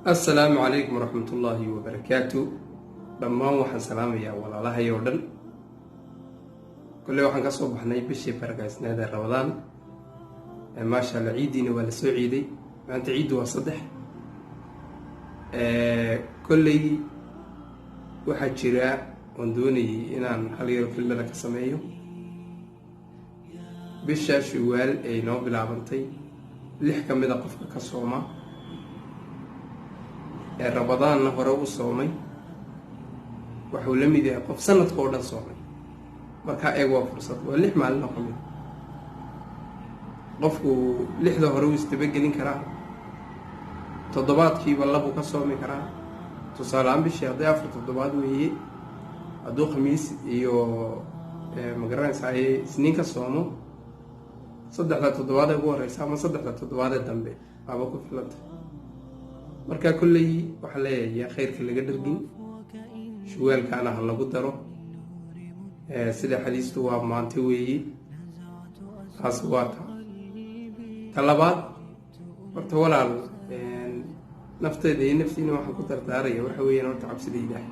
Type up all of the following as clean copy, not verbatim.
السلام عليكم ورحمة الله وبركاته. دمان waxaan salaamayaa walaalahay oo dhan. kulli waxaan ka soo baxnay bishii barakaysnaada Ramadaan. ma sha Allah ciidina waa la soo ciiday. maanta ciidu waa 3. kulli waxa jira oon doonayay inaan hal yar filmada ka sameeyo. bisha Shawaal ay noo bilaabantay 6 kamid ah qofka ka sooma. رمضان هره u soomay wuxuu la mid yahay qof sanadka oo dhan soomay marka eeg waa fursad waa 6 maalin oo kamid qofku 6da hore u istabagelin karaa toddobaadkiiba labo ka soomi karaa tusaalaan bishii haday 4 toddobaad weeye haduu khamiis iyo magaranaysa ay isniin ka soomo 3 toddobaad ugu horeysa ama 3 toddobaad dambe aba ku filanta marka kulli waxa leeyahay khayrka laga dhargin shawaalkaana hal lagu daro sida xadiistu waa maanta weeye aswaata talabaad horta walaal nafteeda iyo naftiina waxa ku dardaaraya waxa weeyaan horta cabsida Ilaahay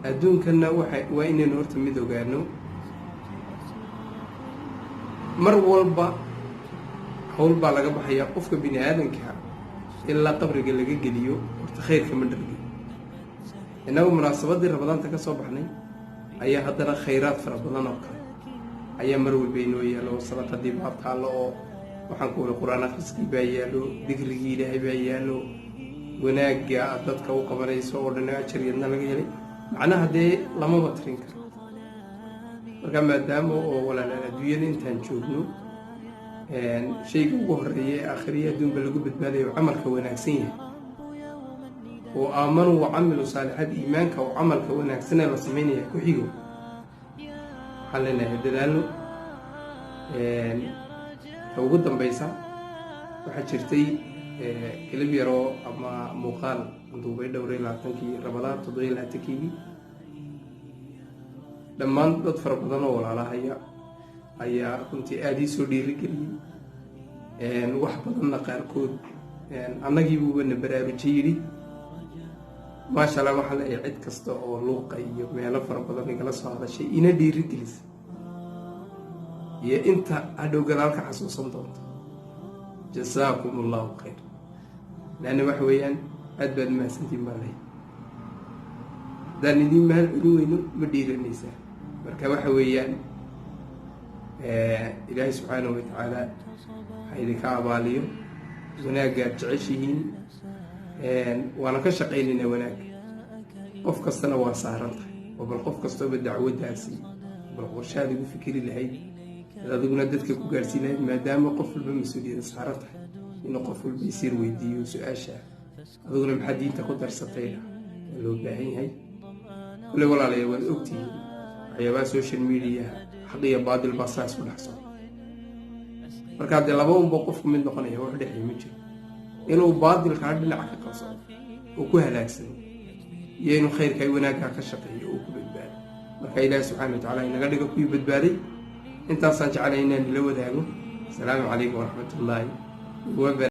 adduunkana waa inaynu horta mid ogaano mar walba hawl baa laga baxaya qofka bini aadanka إلا قبرك اللي جليو وتخير كمان درجي إنه مناسبات دي رمضان تكسب بحني أيه هذا خيرات في رمضان أكثر أيه مرول بينه يالو صلاة دي بعض الله وحنقول القرآن خسكي بيالو ذكر جيله بيالو وناق عدد كوكب رئيس ورنا شرينا لقيلي معناها دي لما بترينك وكما دامو ولا لا دوين انت نشوفنو شيء وهرية آخرية دون بلغوا بتبادي وعملك وناكسين وآمنوا وعملوا صالحات إيمانك وعملك وناكسين لصميني كحيو حلنا هدلالو فوجودهم بيسا وحشرتي كلب يرو أما مقال دوبي دوري لاتنكي رمضان تضوي لاتكيبي لما تدفر رمضان ولا هي ayaa runtii aad soo dhiirigeliyay wax badan qaarkood annagii buu na baraarujiyay ma sha Allah waxa la cid kasta oo luuqa iyo meelo fara badan igala soo hadashay ina dhiirigelis iyo inta adoo gadaalka xasuusan doonto jazaakumullahu khayr laana wax weeyaan aad baad mahadsantiin baalay danidin mahal uruweyno ma dhiiranaysa marka waxa weeyaan إلهي سبحانه وتعالى هيدي كعباليو وناك تعيشين وانا كشقيلنا وناك قف كستنا واسهرنت وبالقف كستو بالدعوة دارسي بالقرشاد يقول فكري اللي هيدي إذا قلنا دتك كوكارسي لهيد ما دام قف بالمسؤولية سهرنت إنه قف بيصير ويدي وسؤاشا إذا قلنا محدين تاخد درستينا اللي باهين هاي كل ولا عليه والأكتي عيابات سوشيال ميديا حقيقة بعض البصاص والحصول. مركز اللبون بوقف من دقنيه واحد يحيمجه. إنه بعض الخارج اللي عكك قصار وكوه لاكسن. ينو خير كي وناك كشقي وكبد بالي. مركز الله سبحانه وتعالى إن قال لك كبد بالي. أنت صنع علينا اللي هو ذاقه. السلام عليكم ورحمة الله وبركاته.